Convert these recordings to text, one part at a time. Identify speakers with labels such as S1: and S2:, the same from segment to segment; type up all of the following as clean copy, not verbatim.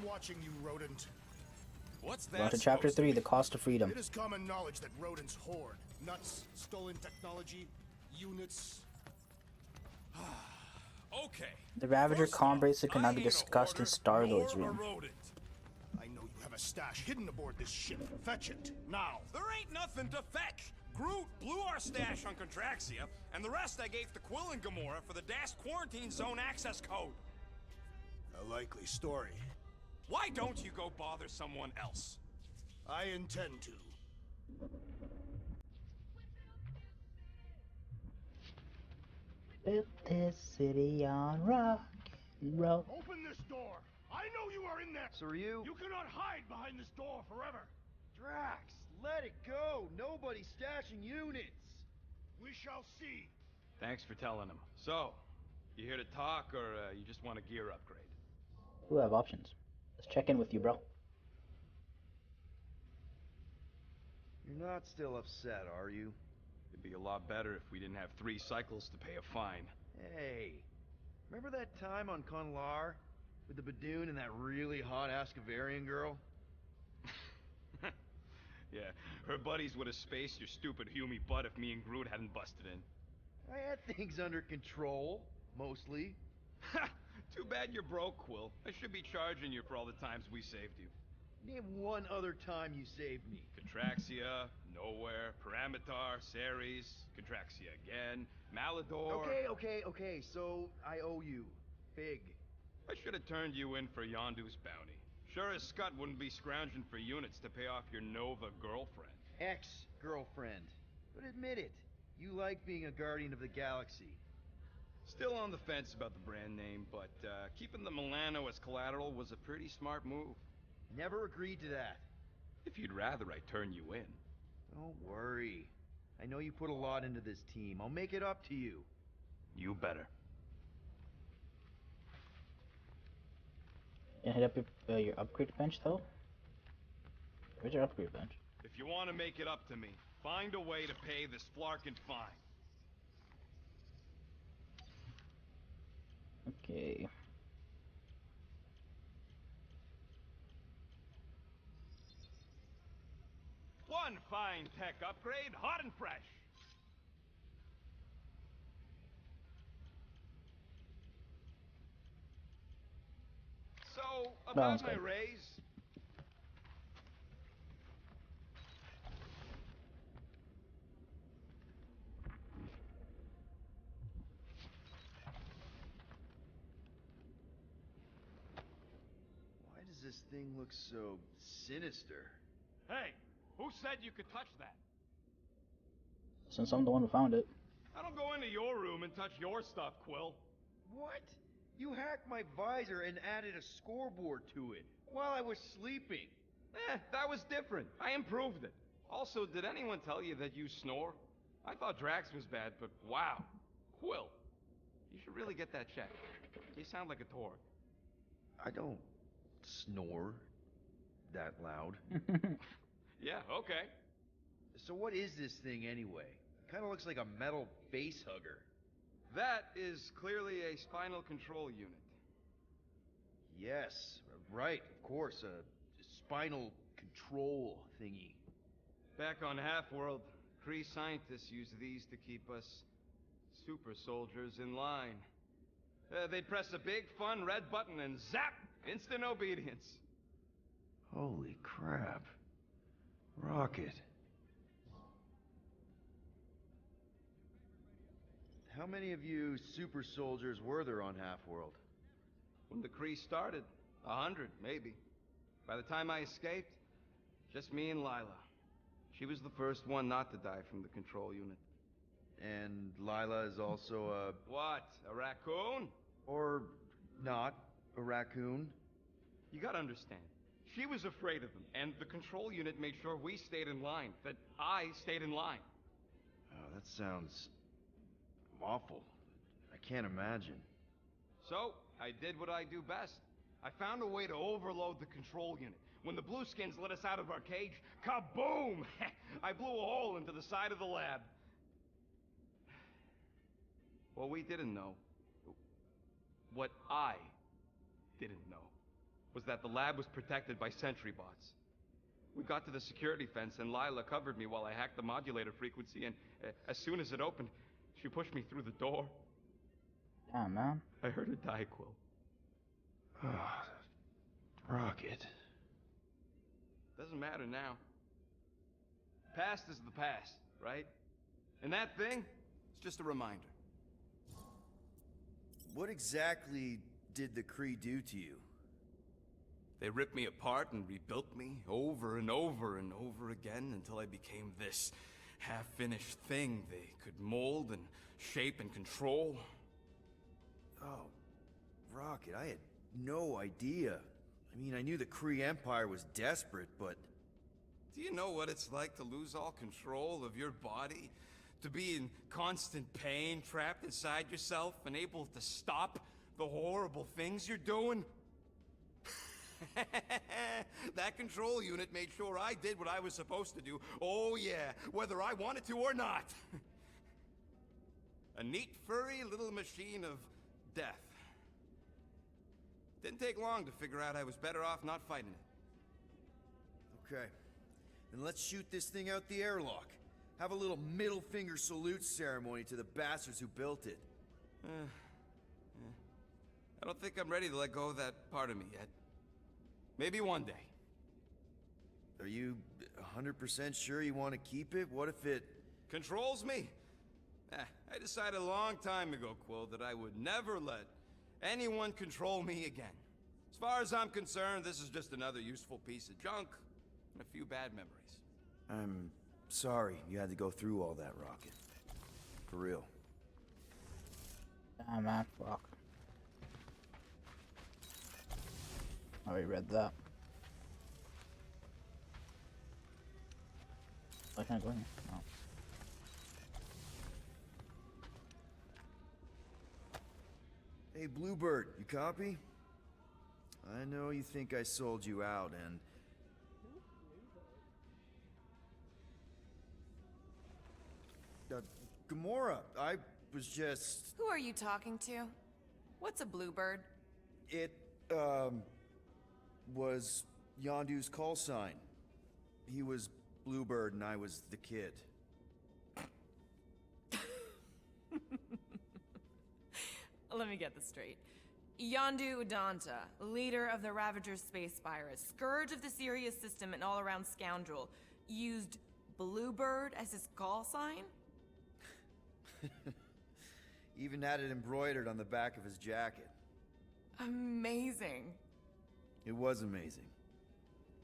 S1: I'm watching you, rodent.
S2: What's that?
S3: On to chapter 3, the cost of freedom.
S1: It is common knowledge that rodents hoard nuts, stolen technology, units.
S2: Okay.
S3: The Ravager
S2: First
S3: comm
S2: off,
S3: breaks that could not be
S2: I ain't a
S3: discussed in
S2: hoarder
S3: Star-Lord's
S2: nor a
S3: room.
S2: rodent.
S1: I know you have a stash hidden aboard this ship. Fetch it, now.
S2: There ain't nothing to fetch. Groot blew our stash on Contraxia, and the rest I gave to Quill and Gamora for the DAS quarantine zone access code.
S1: A likely story.
S2: Why don't you go bother someone else?
S1: I intend to.
S3: Built this city on rock and roll.
S1: Open this door! I know you are in there!
S4: So are you?
S1: You cannot hide behind this door forever!
S4: Drax, let it go! Nobody's stashing units!
S1: We shall see!
S2: Thanks for telling him. So, you here to talk, or you just want a gear upgrade?
S3: We have options. Let's check in with you, bro.
S4: You're not still upset, are you?
S2: It'd be a lot better if we didn't have 3 cycles to pay a fine.
S4: Hey, remember that time on Conlar? With the Badoon and that really hot Ascavarian girl?
S2: Yeah, her buddies would have spaced your stupid Humy butt if me and Groot hadn't busted in.
S4: I had things under control, mostly.
S2: Ha! Too bad you're broke, Quill. I should be charging you for all the times we saved you.
S4: Name one other time you saved me.
S2: Contraxia, Nowhere, Paramitar, Ceres, Contraxia again, Malador...
S4: Okay, so I owe you. Big.
S2: I should have turned you in for Yondu's bounty. Sure as Scott wouldn't be scrounging for units to pay off your Nova girlfriend.
S4: Ex-girlfriend. But admit it, you like being a guardian of the galaxy.
S2: Still on the fence about the brand name, but keeping the Milano as collateral was a pretty smart move.
S4: Never agreed to that.
S2: If you'd rather I turn you in.
S4: Don't worry. I know you put a lot into this team. I'll make it up to you.
S2: You better.
S3: Gonna hit up your upgrade bench, though? Where's your upgrade bench?
S2: If you want to make it up to me, find a way to pay this flarkin' fine.
S3: Okay.
S2: One fine tech upgrade, hot and fresh. So, about
S3: Sounds
S2: my
S3: good.
S2: raise...
S4: Why does this thing look so sinister?
S2: Hey, who said you could touch that?
S3: Since I'm the one who found it.
S2: I don't go into your room and touch your stuff, Quill.
S4: What? You hacked my visor and added a scoreboard to it while I was sleeping.
S2: That was different. I improved it. Also, did anyone tell you that you snore? I thought Drax was bad, but wow. Quill, you should really get that checked. You sound like a Torg.
S4: I don't snore that loud.
S2: Yeah, okay.
S4: So what is this thing anyway? Kind of looks like a metal face hugger.
S2: That is clearly a spinal control unit.
S4: Yes, right, of course, a spinal control thingy.
S2: Back on Half-World, Kree scientists use these to keep us super soldiers in line. They'd press a big, fun red button and zap! Instant obedience.
S4: Holy crap. Rocket. How many of you super soldiers were there on Half-World?
S2: When the Kree started, 100, maybe. By the time I escaped, just me and Lila. She was the first one not to die from the control unit.
S4: And Lila is also a...
S2: What? A raccoon?
S4: Or not, a raccoon?
S2: You gotta understand. She was afraid of them, and the control unit made sure we stayed in line, that I stayed in line.
S4: Oh, that sounds... awful. I can't imagine.
S2: So, I did what I do best. I found a way to overload the control unit. When the Blueskins let us out of our cage, kaboom! I blew a hole into the side of the lab. What we didn't know, what I didn't know, was that the lab was protected by sentry bots. We got to the security fence and Lila covered me while I hacked the modulator frequency, and as soon as it opened, she pushed me through the door.
S3: Damn, man.
S2: I heard her die, Quill.
S4: Rocket.
S2: Doesn't matter now. Past is the past, right? And that thing, it's just a reminder.
S4: What exactly did the Kree do to you?
S2: They ripped me apart and rebuilt me over and over and over again until I became this half-finished thing they could mold and shape and control.
S4: Oh, Rocket, I had no idea. I mean, I knew the Kree Empire was desperate, but...
S2: Do you know what it's like to lose all control of your body? To be in constant pain, trapped inside yourself, unable to stop the horrible things you're doing? That control unit made sure I did what I was supposed to do. Oh yeah, whether I wanted to or not. A neat, furry little machine of death. Didn't take long to figure out I was better off not fighting it.
S4: Okay. Then let's shoot this thing out the airlock. Have a little middle finger salute ceremony to the bastards who built it.
S2: I don't think I'm ready to let go of that part of me yet. Maybe one day.
S4: Are you 100% sure you want to keep it? What if it...
S2: Controls me? I decided a long time ago, Quill, that I would never let anyone control me again. As far as I'm concerned, this is just another useful piece of junk and a few bad memories.
S4: I'm sorry you had to go through all that, Rocket. For real.
S3: Damn, man. Fuck. I already read that. I can't go in here. No.
S4: Hey, Bluebird, you copy? I know you think I sold you out, and... Gamora, I was just...
S5: Who are you talking to? What's a bluebird?
S4: It, was Yondu's call sign. He was Bluebird and I was the kid.
S5: Let me get this straight. Yondu Udanta, leader of the Ravager's space virus, scourge of the Sirius system and all-around scoundrel, used Bluebird as his call sign?
S4: Even had it embroidered on the back of his jacket.
S5: Amazing.
S4: It was amazing.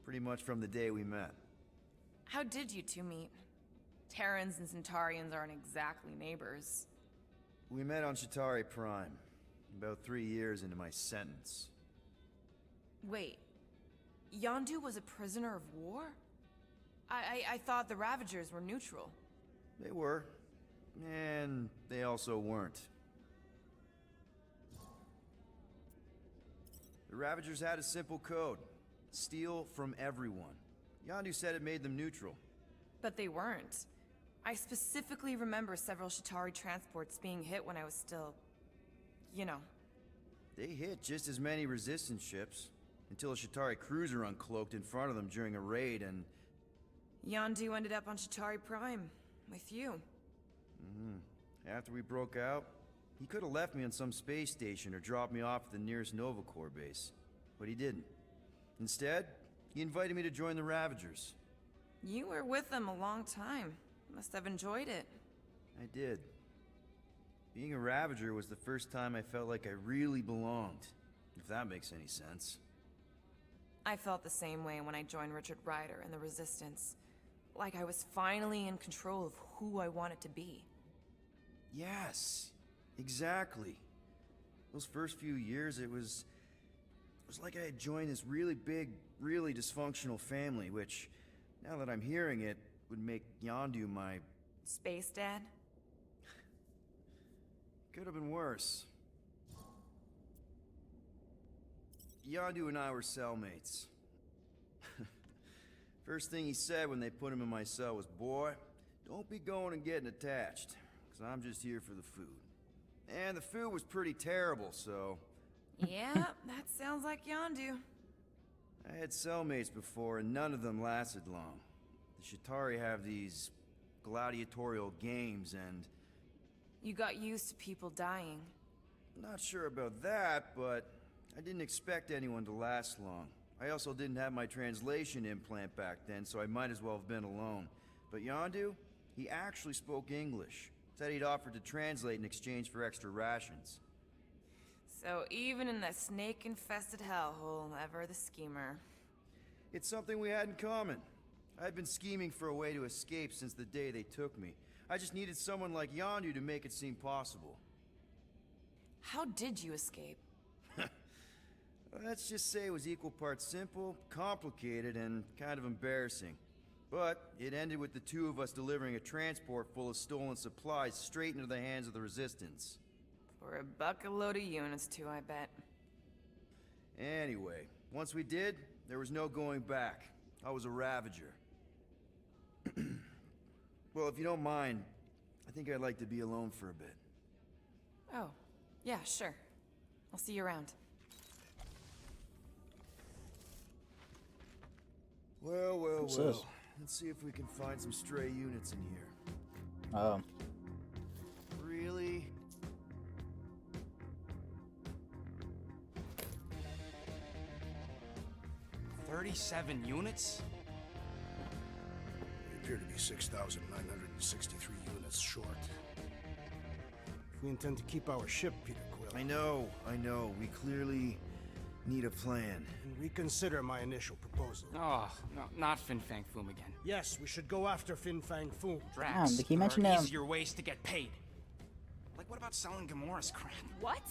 S4: Pretty much from the day we met.
S5: How did you two meet? Terrans and Centaurians aren't exactly neighbors.
S4: We met on Chitauri Prime, about 3 years into my sentence.
S5: Wait, Yondu was a prisoner of war? I thought the Ravagers were neutral.
S4: They were. And they also weren't. The Ravagers had a simple code. Steal from everyone. Yondu said it made them neutral.
S5: But they weren't. I specifically remember several Chitauri transports being hit when I was still... you know.
S4: They hit just as many resistance ships, until a Chitauri cruiser uncloaked in front of them during a raid and...
S5: Yondu ended up on Chitauri Prime, with you.
S4: After we broke out, he could have left me on some space station or dropped me off at the nearest Nova Corps base. But he didn't. Instead, he invited me to join the Ravagers.
S5: You were with them a long time. Must have enjoyed it.
S4: I did. Being a Ravager was the first time I felt like I really belonged, if that makes any sense.
S5: I felt the same way when I joined Richard Rider and the Resistance. Like I was finally in control of who I wanted to be.
S4: Yes, exactly. Those first few years, it was like I had joined this really big, really dysfunctional family, which, now that I'm hearing it, would make Yondu my...
S5: Space Dad?
S4: Could have been worse. Yondu and I were cellmates. First thing he said when they put him in my cell was, "Boy, don't be going and getting attached, because I'm just here for the food." And the food was pretty terrible, so...
S5: Yeah, that sounds like Yondu.
S4: I had cellmates before, and none of them lasted long. The Shatari have these gladiatorial games, and...
S5: You got used to people dying.
S4: Not sure about that, but I didn't expect anyone to last long. I also didn't have my translation implant back then, so I might as well have been alone. But Yondu, he actually spoke English. Said he'd offered to translate in exchange for extra rations.
S5: So even in that snake-infested hellhole, ever the schemer.
S4: It's something we had in common. I've been scheming for a way to escape since the day they took me. I just needed someone like Yondu to make it seem possible.
S5: How did you escape?
S4: Let's just say it was equal parts simple, complicated, and kind of embarrassing. But it ended with the two of us delivering a transport full of stolen supplies straight into the hands of the Resistance.
S5: For a bucket load of units too, I bet.
S4: Anyway, once we did, there was no going back. I was a Ravager. Well, if you don't mind, I think I'd like to be alone for a bit.
S5: Oh, yeah, sure. I'll see you around.
S4: Well,
S3: What's this?
S4: Let's see if we can find some stray units in here.
S3: Oh.
S4: Really?
S6: $37 units?
S1: We appear to be 6,963 units short. If we intend to keep our ship, Peter Quill,
S4: I know. We clearly need a plan.
S1: and reconsider my initial proposal.
S6: Oh, no, not Fin Fang Foom again.
S1: Yes, we should go after Fin Fang Foom.
S6: Drax,
S3: they keep
S6: there
S3: mentioning
S6: are
S3: him.
S6: easier ways to get paid. Like, what about selling Gamora's crap?
S5: What?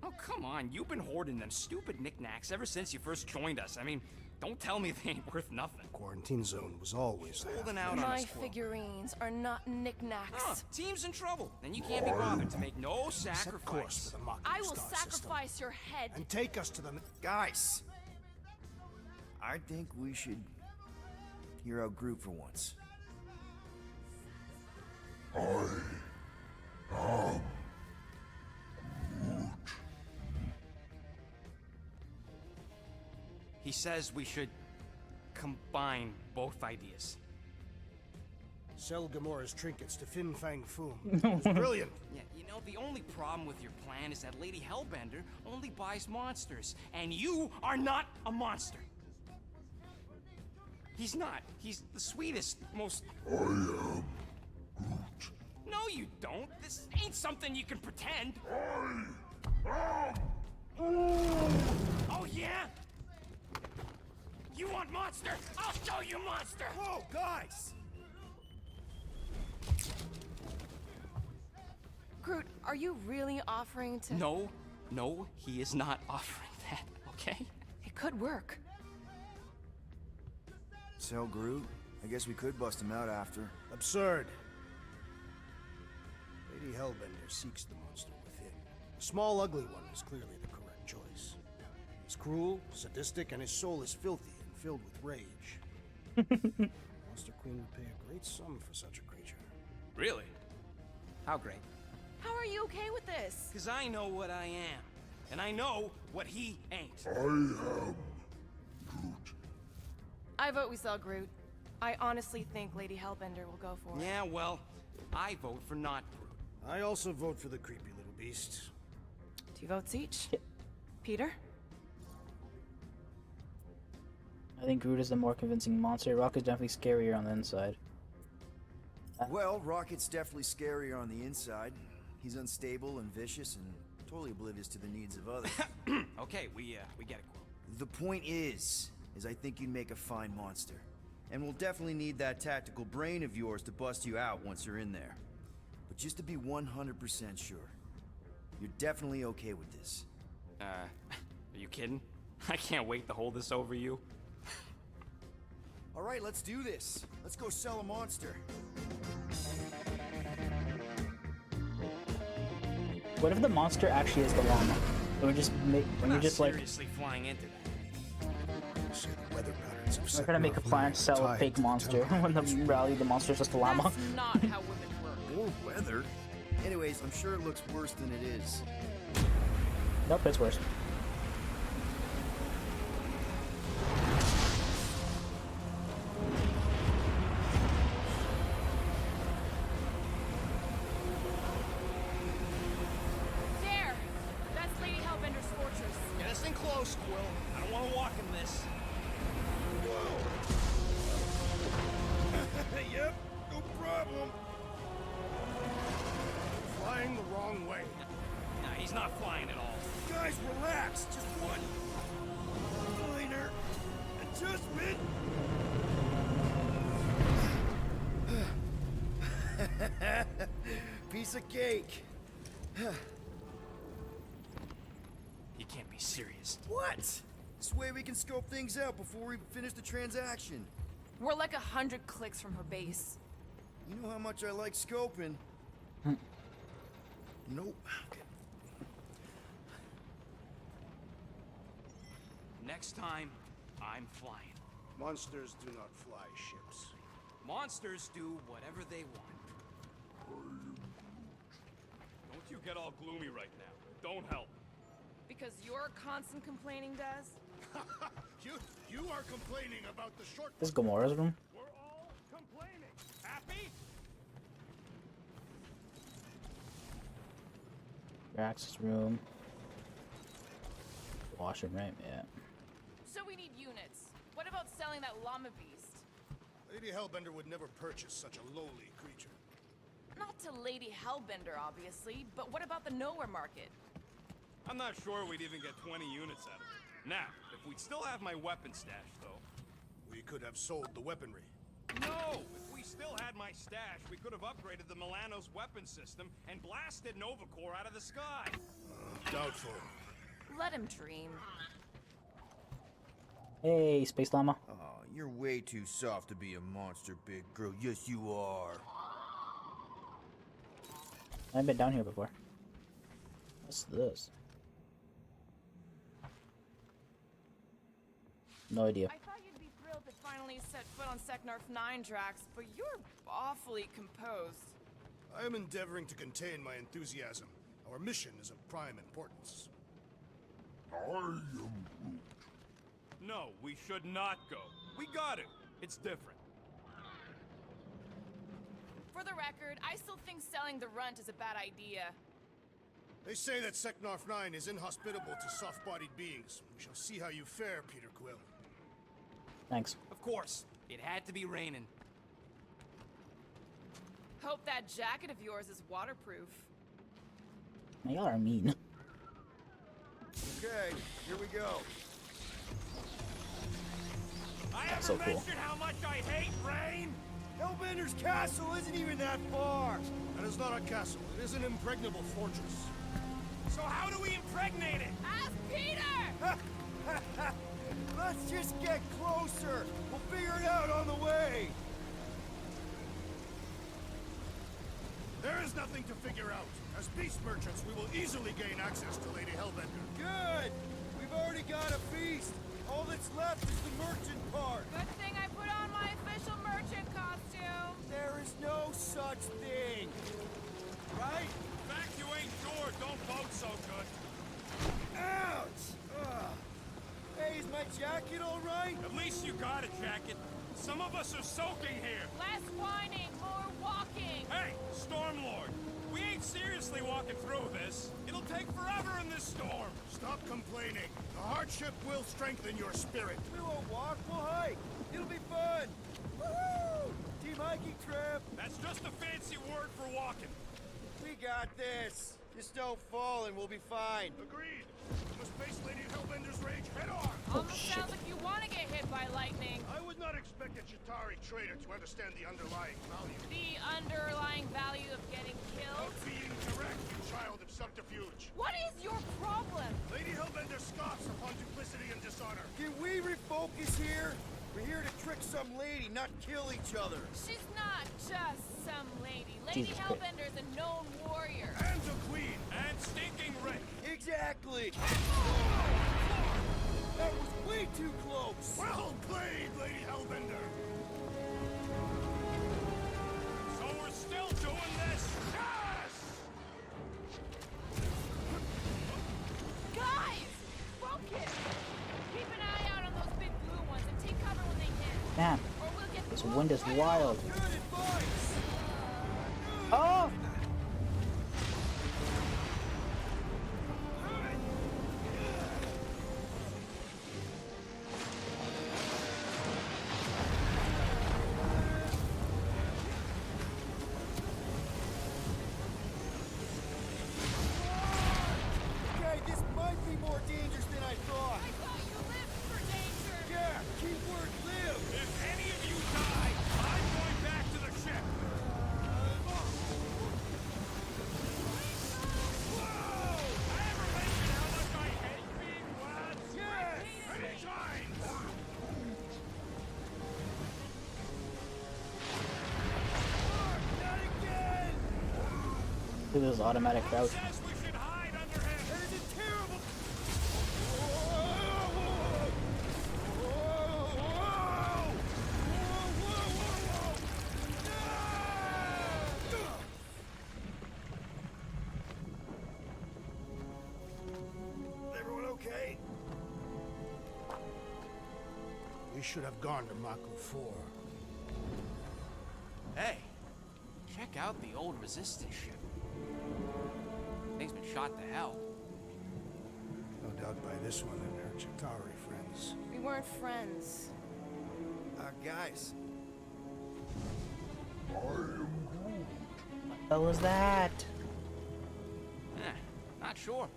S6: Oh, come on, you've been hoarding them stupid knickknacks ever since you first joined us. I mean, don't tell me they ain't worth nothing.
S1: Quarantine zone was always there.
S6: Holding out on
S7: My
S6: us, Quill.
S7: figurines are not knickknacks.
S6: Huh, team's in trouble, and you can't be bothered to make no
S1: Set course
S6: sacrifice.
S1: for the Mach
S7: I will
S1: star system,
S7: sacrifice your head.
S1: and take us to the...
S4: Guys! I think we should hear out Groot for once.
S6: He says we should combine both ideas.
S1: Sell Gamora's trinkets to Fin Fang Foom. It's brilliant.
S6: Yeah, you know, the only problem with your plan is that Lady Hellbender only buys monsters, and you are not a monster. He's not. He's the sweetest, most... I am Groot. No, you don't. This ain't something you can pretend. Oh, yeah? You want monster? I'll show you monster!
S4: Whoa, guys!
S7: Groot, are you really offering to...
S6: No, he is not offering that, okay?
S7: It could work.
S4: Sell Groot? I guess we could bust him out after.
S1: Absurd. Lady Hellbender seeks the monster within. The small, ugly one is clearly the correct choice. He's cruel, sadistic, and his soul is filthy and filled with rage. Monster Queen would pay a great sum for such a creature.
S6: Really? How great?
S7: How are you okay with this?
S6: Because I know what I am. And I know what he ain't.
S7: I vote we sell Groot. I honestly think Lady Hellbender will go for it.
S6: Yeah, well, I vote for not Groot.
S1: I also vote for the creepy little beast.
S5: 2 votes each.
S3: Yeah.
S5: Peter?
S3: I think Groot is the more convincing monster. Rock is definitely scarier on the inside.
S4: Well, Rocket's definitely scarier on the inside. He's unstable and vicious and totally oblivious to the needs of others.
S6: Okay, we get it, Quill.
S4: The point is I think you'd make a fine monster. And we'll definitely need that tactical brain of yours to bust you out once you're in there. But just to be 100% sure, you're definitely okay with this.
S6: Are you kidding? I can't wait to hold this over you.
S4: All right, let's do this. Let's go sell a monster.
S3: What if the monster actually is the llama? It would just make when you
S6: Not
S3: just like
S6: seriously flying into that.
S1: See the weather patterns of
S3: we're gonna make a
S1: Seknarf
S3: plan to sell a
S1: tied
S3: fake
S1: to the
S3: monster
S1: temple.
S3: when the rally the monster is just a llama.
S5: That's not how women work.
S4: More weather? Anyways, I'm sure it looks worse than it is.
S3: Nope, it's worse.
S4: adjustment! Piece of cake.
S6: You can't be serious.
S4: What? This way we can scope things out before we finish the transaction.
S5: We're like 100 clicks from her base.
S4: You know how much I like scoping. Nope.
S6: Next time, I'm flying.
S1: Monsters do not fly ships.
S6: Monsters do whatever they want.
S2: Don't you get all gloomy right now. Don't help.
S5: Because your constant complaining does?
S1: You are complaining about the short.
S3: This is Gamora's room.
S2: We're all complaining. Happy?
S3: Drax's room. Washroom, right? Yeah.
S5: So we need units. What about selling that llama beast?
S1: Lady Hellbender would never purchase such a lowly creature.
S5: Not to Lady Hellbender, obviously, but what about the nowhere market?
S2: I'm not sure we'd even get 20 units out of it. Now, if we'd still have my weapon stash, though.
S1: We could have sold the weaponry.
S2: No! If we still had my stash, we could have upgraded the Milano's weapon system and blasted Novacore out of the sky.
S1: Doubtful.
S5: Let him dream.
S3: Hey, Space Llama.
S4: Oh, you're way too soft to be a monster, big girl. Yes, you are.
S3: I've been down here before. What's this? No idea.
S5: I thought you'd be thrilled to finally set foot on Seknarf 9, Drax, but you're awfully composed.
S1: I am endeavoring to contain my enthusiasm. Our mission is of prime importance.
S2: No, we should not go. We got it. It's different.
S5: For the record, I still think selling the runt is a bad idea.
S1: They say that Seknarf 9 is inhospitable to soft-bodied beings. We shall see how you fare, Peter Quill.
S3: Thanks.
S6: Of course, it had to be raining.
S5: Hope that jacket of yours is waterproof.
S3: Man, y'all are mean.
S4: Okay, here we go.
S2: I
S3: That's
S2: ever
S3: so cool.
S2: mentioned how much I hate rain?
S4: Hellbender's castle isn't even that far.
S1: That is not a castle. It is an impregnable fortress.
S2: So how do we impregnate it?
S5: Ask Peter!
S4: Let's just get closer. We'll figure it out on the way.
S1: There is nothing to figure out. As beast merchants, we will easily gain access to Lady Hellbender.
S4: Good. We've already got a feast. All that's left is the merchant part.
S5: Good thing I put on my official merchant costume.
S4: There is no such thing. Right?
S2: In fact, you ain't sure. Don't vote so good.
S4: Ouch! Ugh. Hey, is my jacket all right?
S2: At least you got a jacket. Some of us are soaking here.
S5: Less whining, more walking.
S2: Hey, Stormlord. We ain't seriously walking through this. It'll take forever in this storm.
S1: Stop complaining. The hardship will strengthen your spirit.
S4: We won't walk, we'll hike. It'll be fun. Woohoo! Team hiking trip.
S2: That's just a fancy word for walking.
S4: We got this. Just don't fall and we'll be fine.
S1: Agreed. We must face Lady Hellbender's rage head on.
S5: Almost sounds like you want to get hit by lightning.
S1: I would not expect a Chitauri trader to understand the underlying value.
S5: The underlying value of getting killed?
S1: Of being direct, you child of subterfuge.
S5: What is your problem?
S1: Lady Hellbender scoffs upon duplicity and dishonor.
S4: Can we refocus here? We're here to trick some lady, not kill each other.
S5: She's not just some lady. Lady
S3: Jesus Christ.
S5: Hellbender's a known warrior.
S1: And a queen.
S2: And stinking rich.
S4: Exactly. That was way too close.
S1: Well played, Lady Hellbender.
S2: So we're still doing this? Yes!
S5: Guys! Focus! Keep an eye out on those big blue ones and take cover when they hit.
S3: Man,
S5: Or we'll get
S3: this
S5: blown
S3: wind is
S5: right
S3: wild.
S5: off.
S4: Good advice.
S3: Oh!
S4: Okay, this might be more dangerous than I thought.
S5: I thought you lived for danger.
S4: Yeah, keep
S3: Look at this automatic crouch.
S6: Says we should hide under him. There's a terrible.
S1: Everyone okay? We should have gone to Mako 4.
S6: Hey, check out the old resistance ship. Thing's been shot to hell.
S1: No doubt by this one and her Chitauri friends.
S7: We weren't friends.
S4: Guys.
S3: What the hell was that?
S6: Not sure.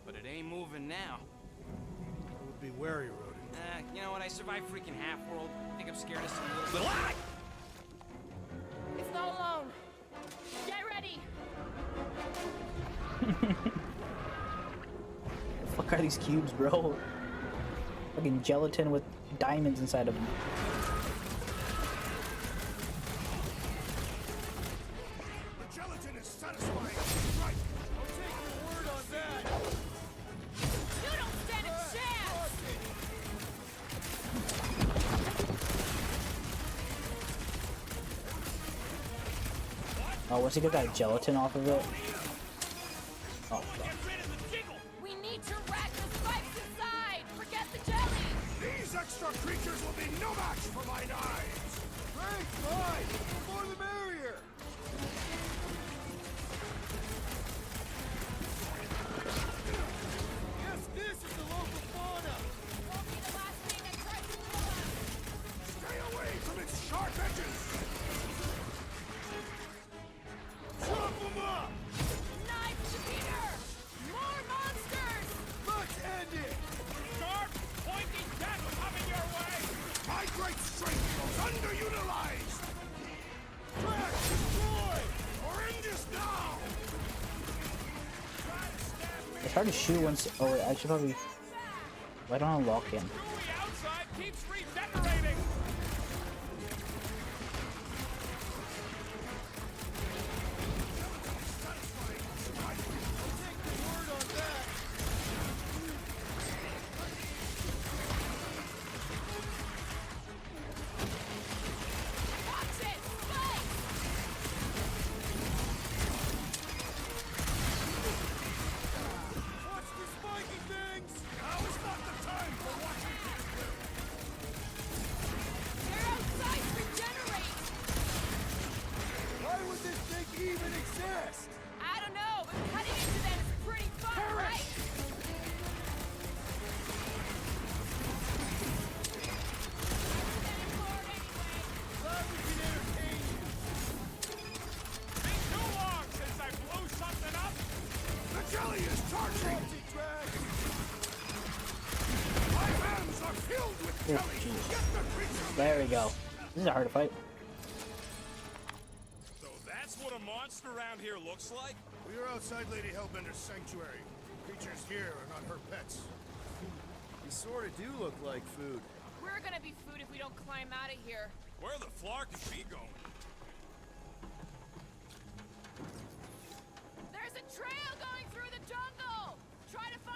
S6: But it ain't moving now.
S1: I would be wary, Rodent.
S6: You know what? I survived freaking Half-World. I think I'm scared of some little... Ah!
S7: It's not alone. Get ready.
S3: The fuck are these cubes, bro? Fucking gelatin with diamonds inside of them.
S1: The gelatin is satisfying. Right. I'll take your word on that.
S7: You don't stand a chance.
S3: Oh, once you get that gelatin off of it. Oh, God.
S7: We need to rack the spikes inside. Forget the jelly.
S1: These extra creatures will be no match for my knives. Great, fine. The more the merrier. Yes, this is the local fauna.
S7: Won't be the last thing that tries to kill us.
S1: Stay away from its sharp edges. Chop them up.
S7: Knife to Peter. More monsters.
S1: Let's end it.
S6: Sharp, pointing death coming your way!
S1: My great strength goes underutilized. Drax, destroy, or end us now.
S3: It's hard to shoot once. Oh, wait, I should probably. Why don't I lock in?
S6: Gooey outside keeps regenerating!
S7: Watch it. Spike.
S1: Watch the spiky things. Now is not the time for watching.
S7: Their outsides regenerate.
S1: Why would this thing even exist?
S7: I don't know, but cutting into them is pretty fun, right?
S1: Glad we can entertain you.
S6: Been too long since I blew something up!
S1: The jelly is charging. My hands are filled with
S3: Oh,
S1: jelly.
S3: jeez.
S1: Get the creature.
S3: There we go. This is hard to fight.
S6: So that's what a monster around here looks like?
S1: We are outside Lady Hellbender's sanctuary. Creatures here are not her pets.
S4: You sort of do look like food.
S7: We're gonna be food if we don't climb out of here.
S6: Where the flark is she going?
S7: There's a trail going through the jungle. Try to find